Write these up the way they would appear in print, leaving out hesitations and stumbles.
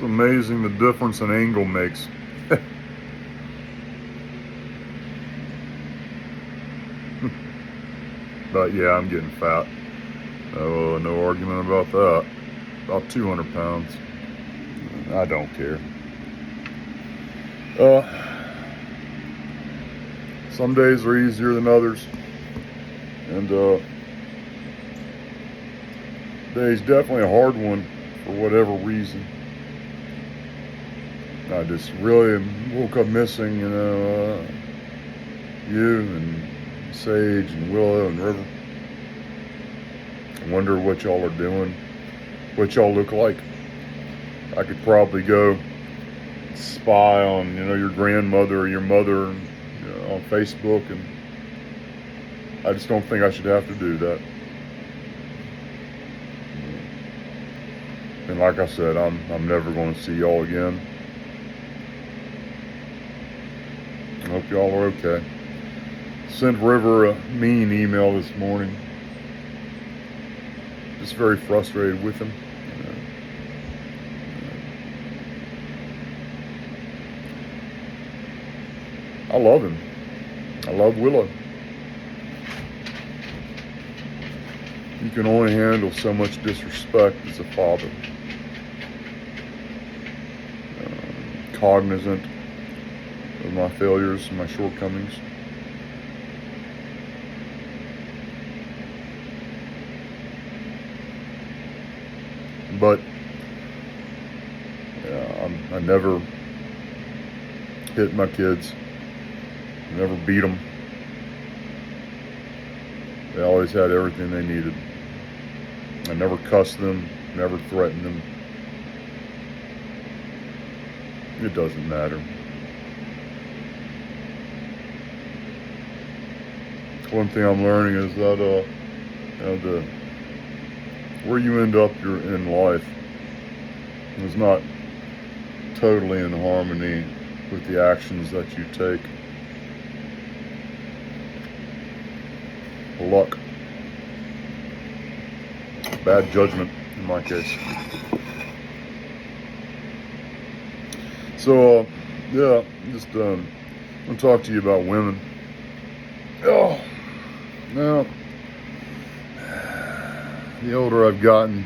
It's amazing the difference an angle makes. But yeah, I'm getting fat. No argument about that. About 200 pounds. I don't care. Some days are easier than others. And today's definitely a hard one for whatever reason. I just really woke up missing, you and Sage and Willow and River. I wonder what y'all are doing, what y'all look like. I could probably go spy on, your grandmother or your mother on Facebook, and I just don't think I should have to do that. And like I said, I'm never going to see y'all again. I hope y'all are okay. Sent River a mean email this morning. Just very frustrated with him. I love him. I love Willow. You can only handle so much disrespect as a father. Cognizant of my failures and my shortcomings. But I never hit my kids. I never beat them. They always had everything they needed. I never cussed them, never threatened them. It doesn't matter. One thing I'm learning is that where you end up in life is not totally in harmony with the actions that you take. Luck. Bad judgment in my case. So, just want to talk to you about women. Oh, now, the older I've gotten,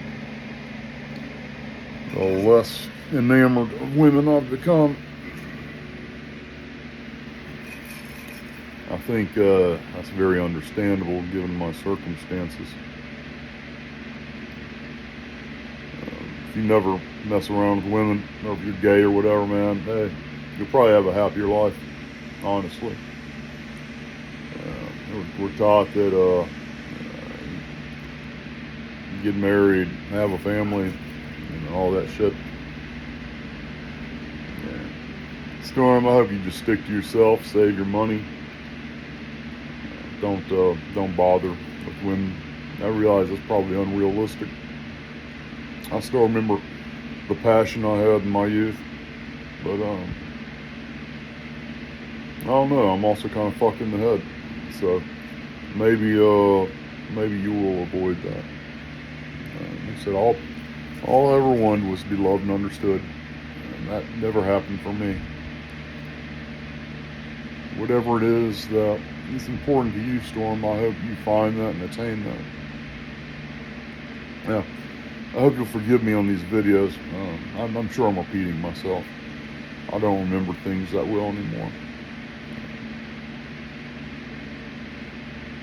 the less enamored of women I've become. I think that's very understandable given my circumstances. If you never mess around with women, or if you're gay or whatever, man, hey, you'll probably have a happier life, honestly. We're taught that you get married, have a family, and all that shit. Storm, I hope you just stick to yourself, save your money. Don't bother with women. I realize that's probably unrealistic. I still remember the passion I had in my youth, but I don't know. I'm also kind of fucked in the head, so maybe you will avoid that. Like I said, all I ever wanted was to be loved and understood, and that never happened for me. Whatever it is that is important to you, Storm, I hope you find that and attain that. Yeah, I hope you'll forgive me on these videos. I'm sure I'm repeating myself. I don't remember things that well anymore.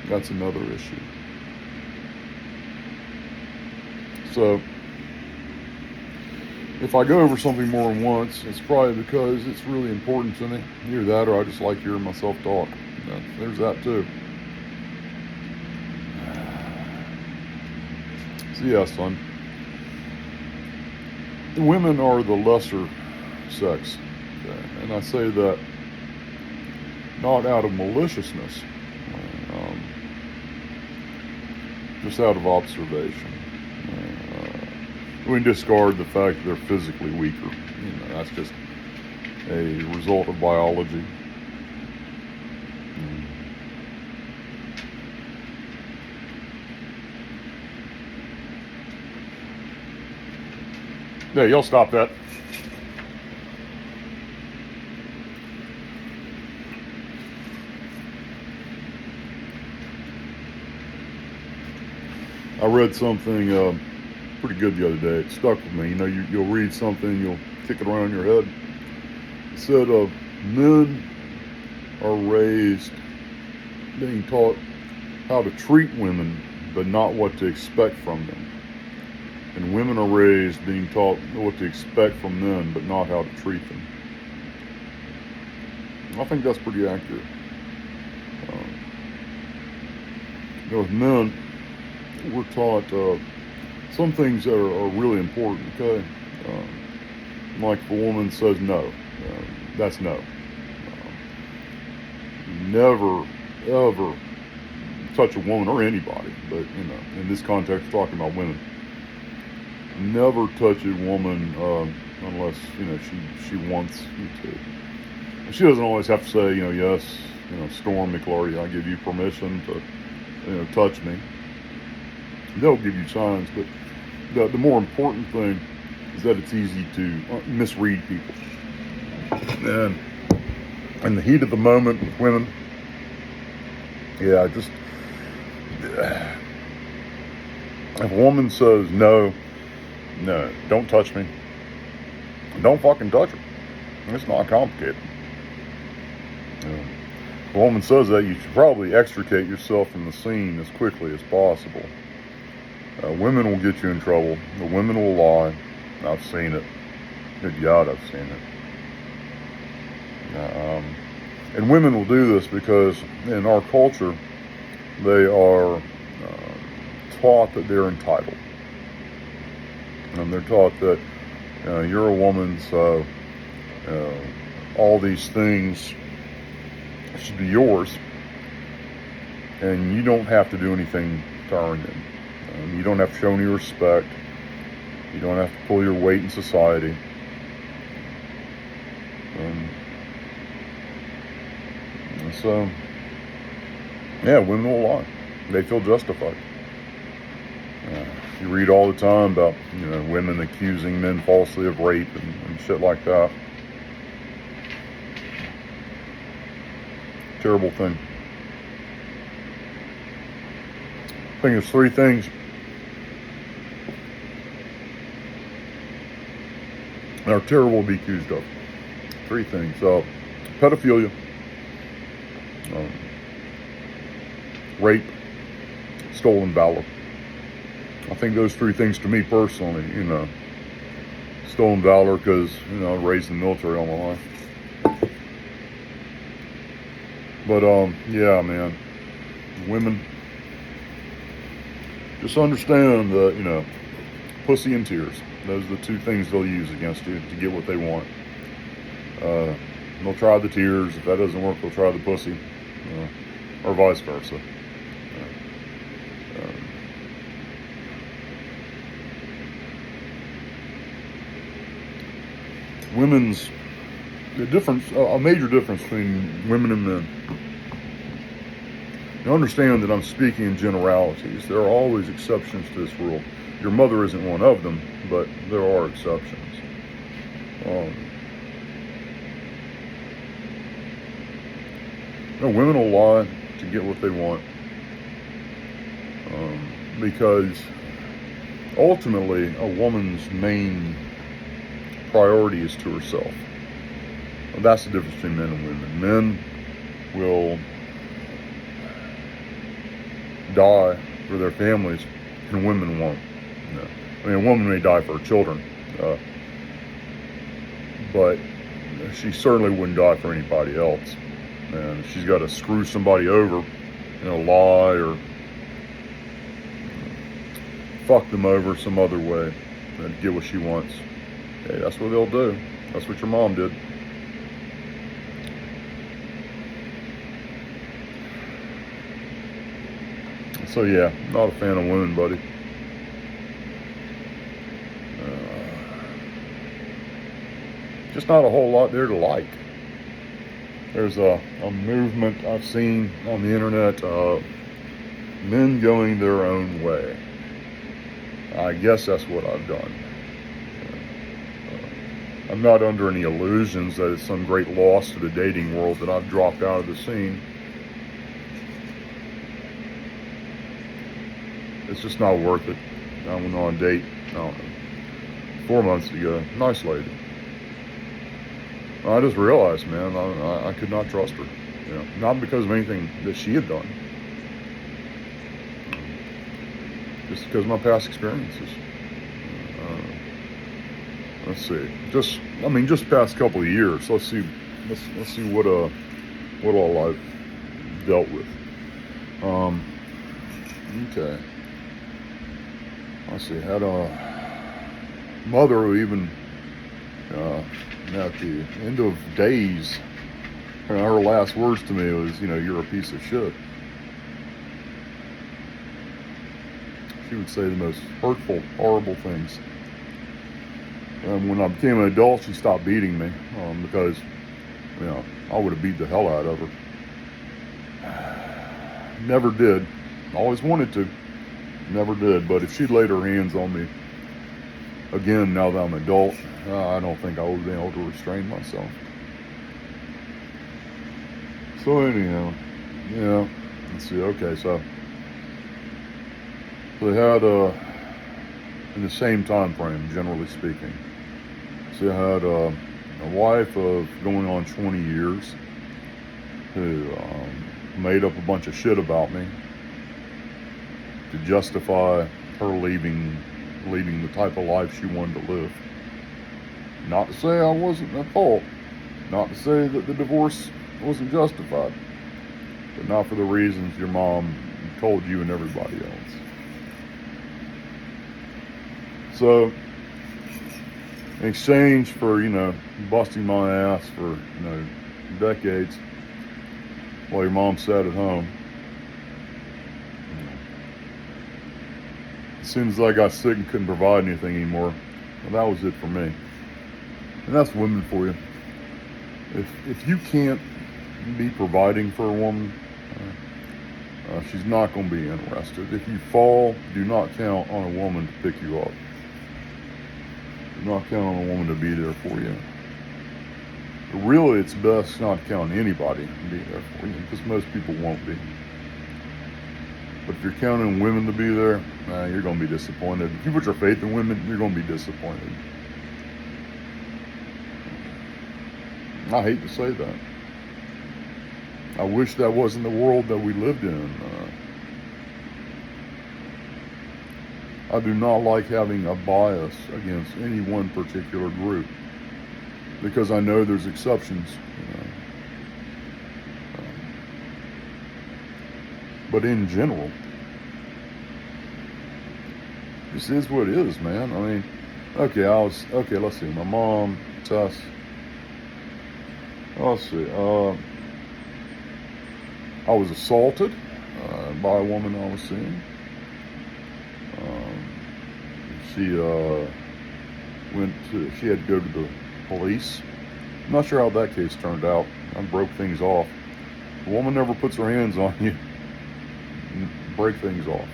That's another issue. So, if I go over something more than once, it's probably because it's really important to me. Either that or I just like hearing myself talk. There's that too. So yeah, son. Women are the lesser sex. Okay? And I say that not out of maliciousness, just out of observation. We discard the fact that they're physically weaker. That's just a result of biology. Yeah, y'all stop that. I read something pretty good the other day. It stuck with me. You know, you'll read something, you'll kick it around in your head. It said, men are raised being taught how to treat women, but not what to expect from them. And women are raised being taught what to expect from men, but not how to treat them. I think that's pretty accurate. With men, we're taught some things that are really important, okay? Like if a woman says no, that's no. Never, ever touch a woman or anybody, but, you know, in this context, we're talking about women. Never touch a woman unless, you know, she wants you to. And she doesn't always have to say, you know, yes, you know, Storm McLarty, I give you permission to, you know, touch me. They'll give you signs, but the more important thing is that it's easy to misread people. And in the heat of the moment with women, yeah, just if a woman says no, don't touch me, don't fucking touch her. It's not complicated. If a woman says that, you should probably extricate yourself from the scene as quickly as possible. Women will get you in trouble. The women will lie. I've seen it. Good God, I've seen it. And women will do this because in our culture, they are taught that they're entitled. And they're taught that you're a woman, so all these things should be yours, and you don't have to do anything to earn them. You don't have to show any respect. You don't have to pull your weight in society. So, yeah, women will lie. They feel justified. You read all the time about, you know, women accusing men falsely of rape and shit like that. Terrible thing. I think there's three things that are terrible to be accused of. Three things. Pedophilia, rape, stolen valor. I think those three things, to me personally, you know, stolen valor because, you know, I was raised in the military all my life. But, yeah, man, women, just understand that, you know, pussy and tears. Those are the two things they'll use against you to get what they want. They'll try the tears. If that doesn't work, they'll try the pussy, or vice versa. Women's the difference, a major difference between women and men. You understand that I'm speaking in generalities. There are always exceptions to this rule. Your mother isn't one of them, but there are exceptions. Women will lie to get what they want, because ultimately a woman's main priority is to herself. And that's the difference between men and women. Men will die for their families, and women won't. No. I mean, a woman may die for her children, but she certainly wouldn't die for anybody else. And she's got to screw somebody over, lie or fuck them over some other way and get what she wants. Hey, that's what they'll do. That's what your mom did. So yeah, not a fan of women, buddy. Just not a whole lot there to like. There's a movement I've seen on the internet, men going their own way. I guess that's what I've done. I'm not under any illusions that it's some great loss to the dating world that I've dropped out of the scene. It's just not worth it. I went on a date, I don't know, 4 months ago. Nice lady. I just realized, man, I could not trust her. You know, not because of anything that she had done, just because of my past experiences. Let's see. Just past couple of years. Let's see what all I've dealt with. Okay. Let's see. Had a mother who even at the end of days, her last words to me was, you're a piece of shit. She would say the most hurtful, horrible things. And when I became an adult, she stopped beating me because, I would have beat the hell out of her. Never did. Always wanted to. Never did. But if she'd laid her hands on me again, now that I'm an adult, I don't think I would have been able to restrain myself. So anyhow, let's see. Okay, so they had in the same time frame, generally speaking. So I had a wife of going on 20 years who made up a bunch of shit about me to justify her leaving the type of life she wanted to live. Not to say I wasn't at fault. Not to say that the divorce wasn't justified. But not for the reasons your mom told you and everybody else. So, in exchange for, busting my ass for, decades while your mom sat at home, as soon as I got sick and couldn't provide anything anymore, well, that was it for me. And that's women for you. If you can't be providing for a woman, she's not going to be interested. If you fall, do not count on a woman to pick you up. Do not count on a woman to be there for you. But really, it's best not to count on anybody to be there for you, because most people won't be. But if you're counting on women to be there, you're going to be disappointed. If you put your faith in women, you're going to be disappointed. I hate to say that. I wish that wasn't the world that we lived in. I do not like having a bias against any one particular group, because I know there's exceptions. But in general, this is what it is, man. I mean, let's see. My mom, Tess. Let's see. I was assaulted by a woman I was seeing. She had to go to the police. I'm not sure how that case turned out. I broke things off. The woman never puts her hands on you. Break things off,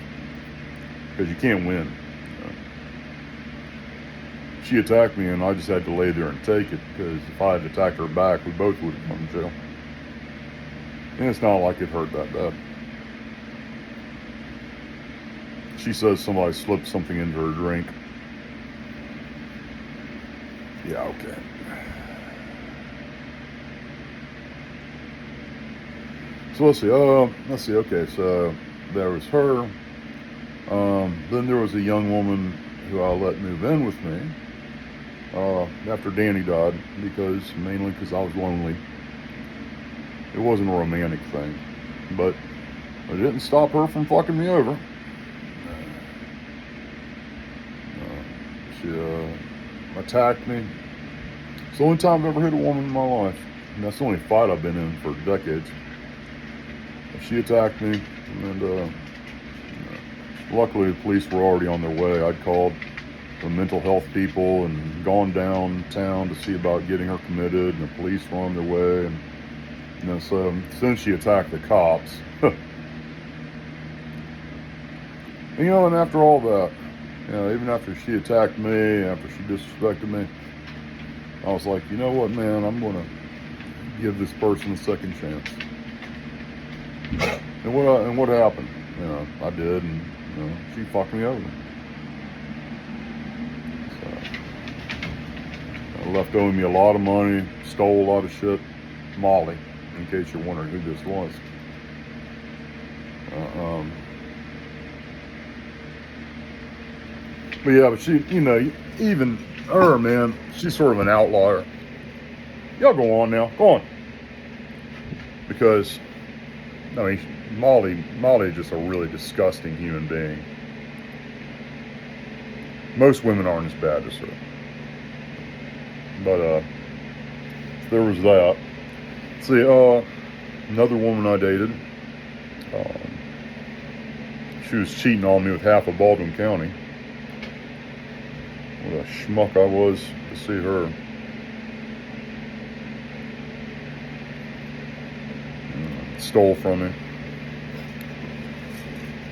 because you can't win. She attacked me, and I just had to lay there and take it, because if I had attacked her back, we both would have gone to jail. And it's not like it hurt that bad. She says somebody slipped something into her drink. Yeah, okay. So let's see. Okay, so there was her. Then there was a young woman who I let move in with me after Danny died, mainly because I was lonely. It wasn't a romantic thing, but it didn't stop her from fucking me over. She attacked me. It's the only time I've ever hit a woman in my life, and that's the only fight I've been in for decades. She attacked me, and luckily the police were already on their way. I'd called the mental health people and gone downtown to see about getting her committed, and the police were on their way. And so since she attacked the cops, and after all that, even after she attacked me, after she disrespected me, I was like, you know what, man, I'm going to give this person a second chance. And what happened? I did, and She fucked me over. So, left owing me a lot of money, stole a lot of shit. Molly, in case you're wondering who this was. But yeah, but she, even her, man, she's sort of an outlier. Y'all go on now, go on. Because, I mean, Molly is just a really disgusting human being. Most women aren't as bad as her. But, there was that. See, another woman I dated, she was cheating on me with half of Baldwin County. What a schmuck I was to see her. Stole from me.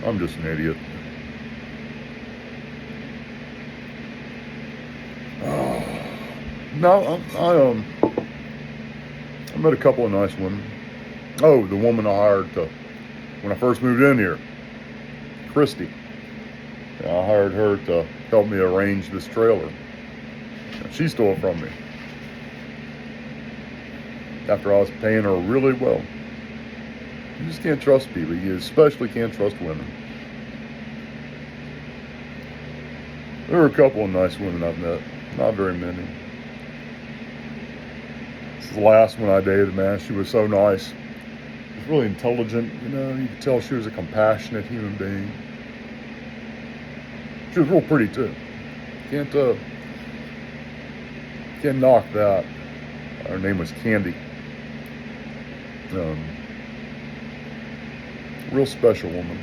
I'm just an idiot. No, I met a couple of nice women. Oh, the woman I hired when I first moved in here, Christy. I hired her to help me arrange this trailer. She stole it from me after I was paying her really well. You just can't trust people. You especially can't trust women. There were a couple of nice women I've met. Not very many. This is the last one I dated, man. She was so nice. She was really intelligent. You could tell she was a compassionate human being. She was real pretty too. Can't knock that. Her name was Candy. Real special woman.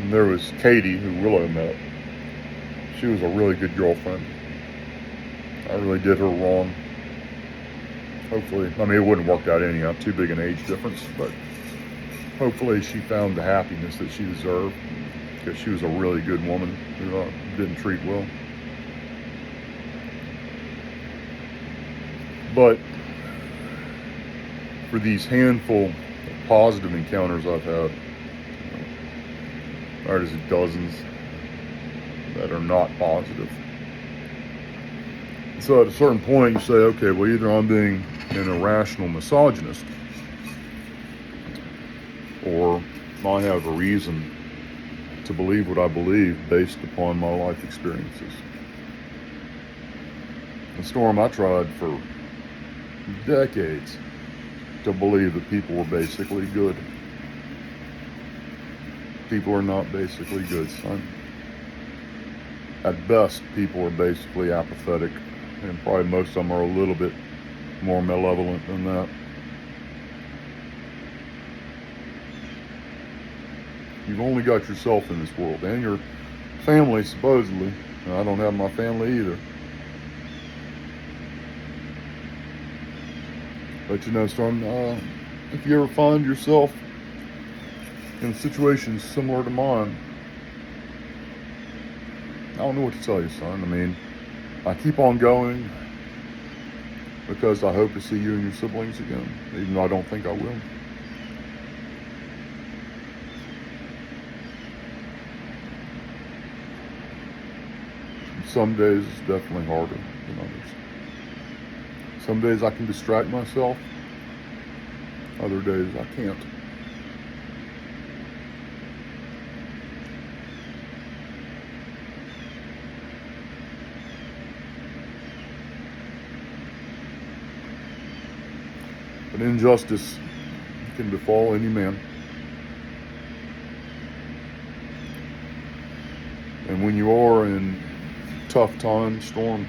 There was Katie, who Willow met. She was a really good girlfriend. I really did her wrong. Hopefully, I mean, it wouldn't have worked out anyhow. Too big an age difference, but hopefully she found the happiness that she deserved, because she was a really good woman who didn't treat well. But for these handful of positive encounters I've had, there's dozens that are not positive. So at a certain point you say, okay, well, either I'm being an irrational misogynist, or I have a reason to believe what I believe based upon my life experiences. And Storm, I tried for decades to believe that people were basically good. People are not basically good, son. At best, people are basically apathetic, and probably most of them are a little bit more malevolent than that. You've only got yourself in this world, and your family, supposedly. And I don't have my family either. But son, if you ever find yourself in situations similar to mine, I don't know what to tell you, son. I mean, I keep on going because I hope to see you and your siblings again, even though I don't think I will. Some days it's definitely harder than others. Some days I can distract myself. Other days I can't. But injustice can befall any man. And when you are in tough times, Storm,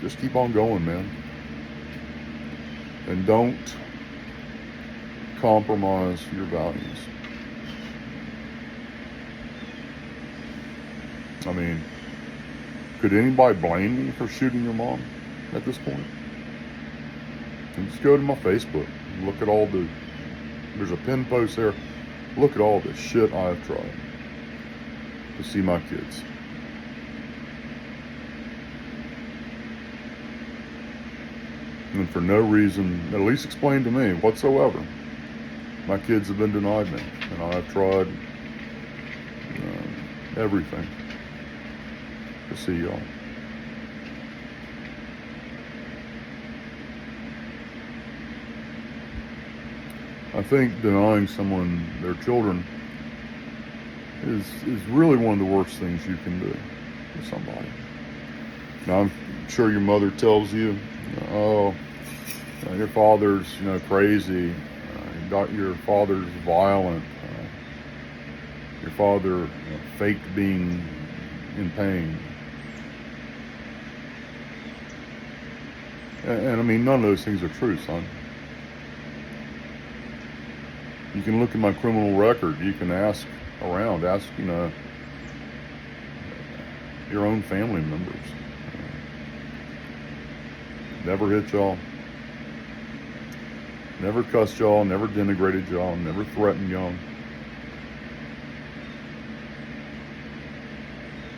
just keep on going, man. And don't compromise your values. I mean, could anybody blame me for shooting your mom at this point? And just go to my Facebook and look at there's a pin post there. Look at all the shit I've tried to see my kids. And for no reason, at least explained to me whatsoever, my kids have been denied me. And I've tried everything to see y'all. I think denying someone their children is really one of the worst things you can do to somebody. Now, I'm sure your mother tells you, oh, your father's, crazy. Your father's violent. Your father faked being in pain. And I mean, none of those things are true, son. You can look at my criminal record. You can ask around. Ask, your own family members. Never hit y'all. Never cussed y'all. Never denigrated y'all. Never threatened y'all.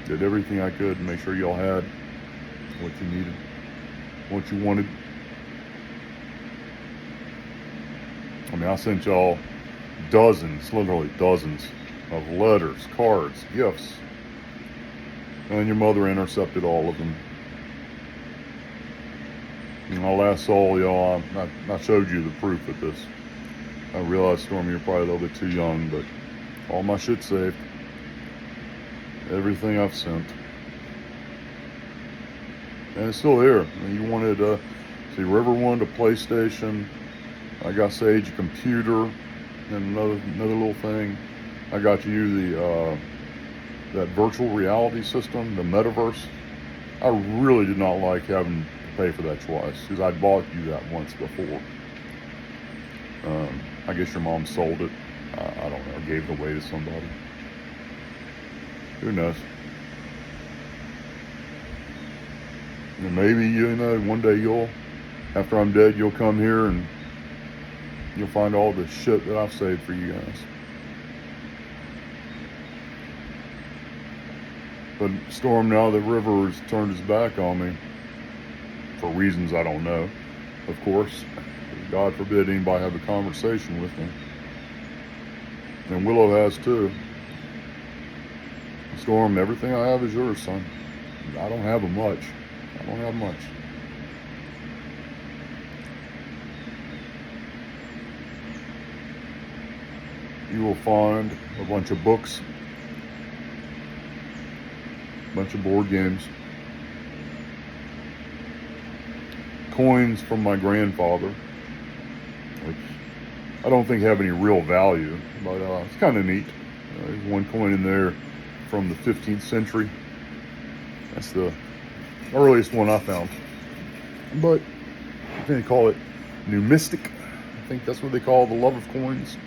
Did everything I could to make sure y'all had what you needed, what you wanted. I mean, I sent y'all dozens, literally dozens of letters, cards, gifts. And your mother intercepted all of them. And I last saw y'all, I showed you the proof of this. I realized, Stormy, you're probably a little bit too young, but all my shit's saved. Everything I've sent. And it's still here. And you wanted, see, River wanted a PlayStation. I got Sage a computer and another little thing. I got you the that virtual reality system, the metaverse. I really did not like having to pay for that twice because I bought you that once before. I guess your mom sold it. I don't know, gave it away to somebody. Who knows? And maybe, one day after I'm dead, you'll come here and you'll find all the shit that I've saved for you guys. But Storm, now that River has turned his back on me, for reasons I don't know, of course, God forbid anybody have a conversation with me. And Willow has too. Storm, everything I have is yours, son. I don't have much. You will find a bunch of books, a bunch of board games, coins from my grandfather, which I don't think have any real value, but it's kind of neat. There's one coin in there from the 15th century. That's the earliest one I found. But I think they call it numismatic. I think that's what they call the love of coins.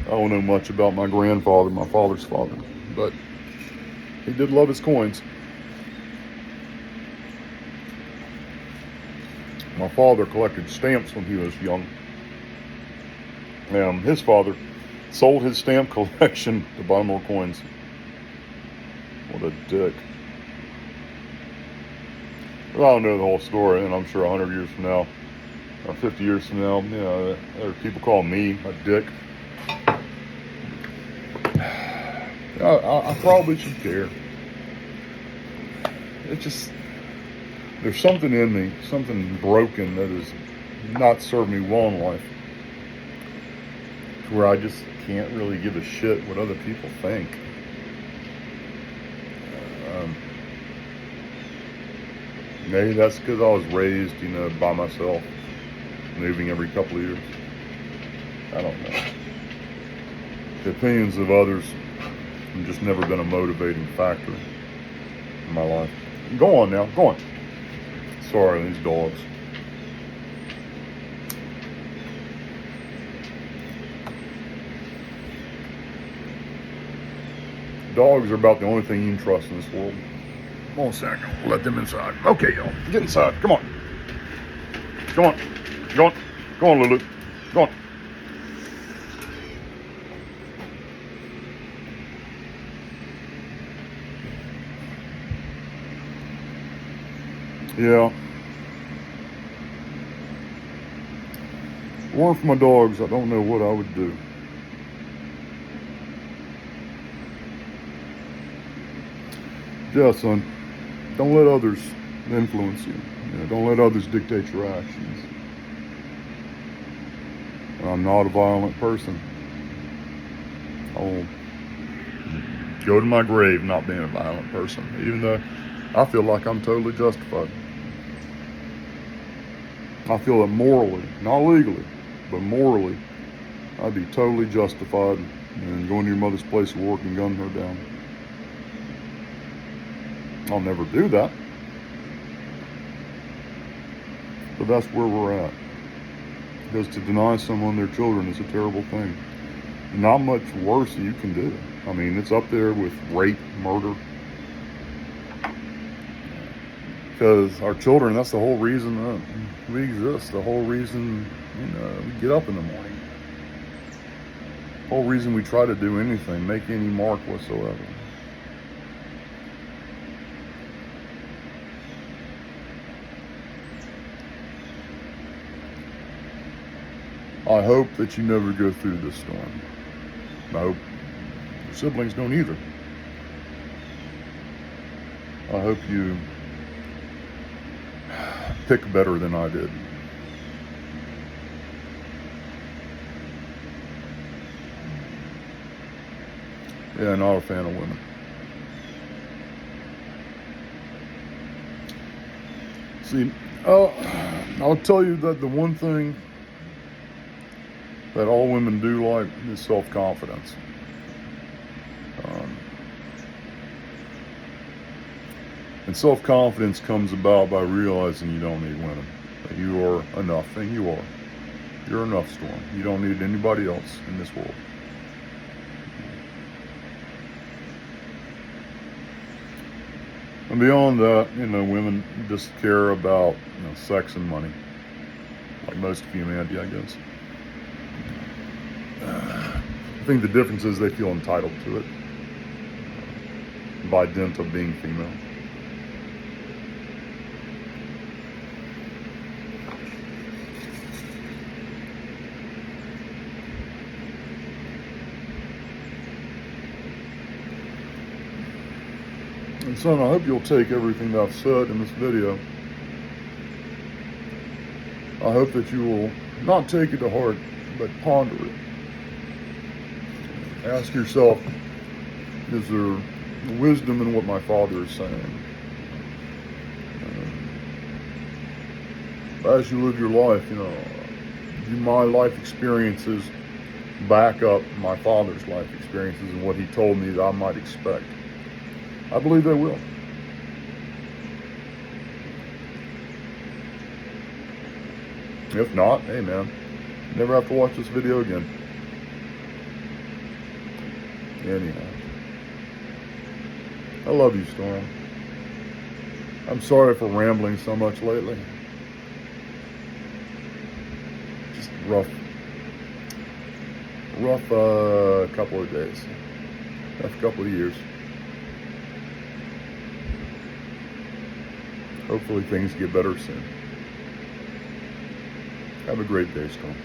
I don't know much about my grandfather, my father's father, but he did love his coins. My father collected stamps when he was young. His father sold his stamp collection to buy more coins. What a dick. Well, I don't know the whole story, and I'm sure 100 years from now, or 50 years from now, there are people call me a dick. I probably should care. It's just, there's something in me, something broken that has not served me well in life, to where I just can't really give a shit what other people think. Maybe that's because I was raised, by myself, moving every couple of years. I don't know. The opinions of others have just never been a motivating factor in my life. Go on now, go on. Sorry, these dogs. Dogs are about the only thing you can trust in this world. Hold on a second. We'll let them inside. Okay, y'all. Get inside. Come on. Come on. Go on. Go on, Lulu. Go on. Yeah. If it weren't for my dogs, I don't know what I would do. Yeah, son, don't let others influence you. Don't let others dictate your actions. I'm not a violent person. I'll go to my grave not being a violent person, even though I feel like I'm totally justified. I feel that morally, not legally, but morally, I'd be totally justified in going to your mother's place of work and gunning her down. I'll never do that. But that's where we're at. Because to deny someone their children is a terrible thing. Not much worse you can do. I mean, it's up there with rape, murder. Because our children, that's the whole reason we exist. The whole reason, we get up in the morning. The whole reason we try to do anything, make any mark whatsoever. I hope that you never go through this storm. I hope your siblings don't either. I hope you pick better than I did. Yeah, not a fan of women. See, I'll tell you that the one thing that all women do like is self-confidence. And self-confidence comes about by realizing you don't need women. That you are enough, and you are. You're enough, Storm. You don't need anybody else in this world. And beyond that, women just care about sex and money. Like most of humanity, I guess. I think the difference is they feel entitled to it by dint of being female. And son, I hope you'll take everything that I've said in this video. I hope that you will not take it to heart, but ponder it. Ask yourself, is there wisdom in what my father is saying? As you live your life, do my life experiences back up my father's life experiences and what he told me that I might expect? I believe they will. If not, hey man, never have to watch this video again. Anyhow, I love you, Storm. I'm sorry for rambling so much lately. Just rough couple of days, rough couple of years. Hopefully things get better soon. Have a great day, Storm.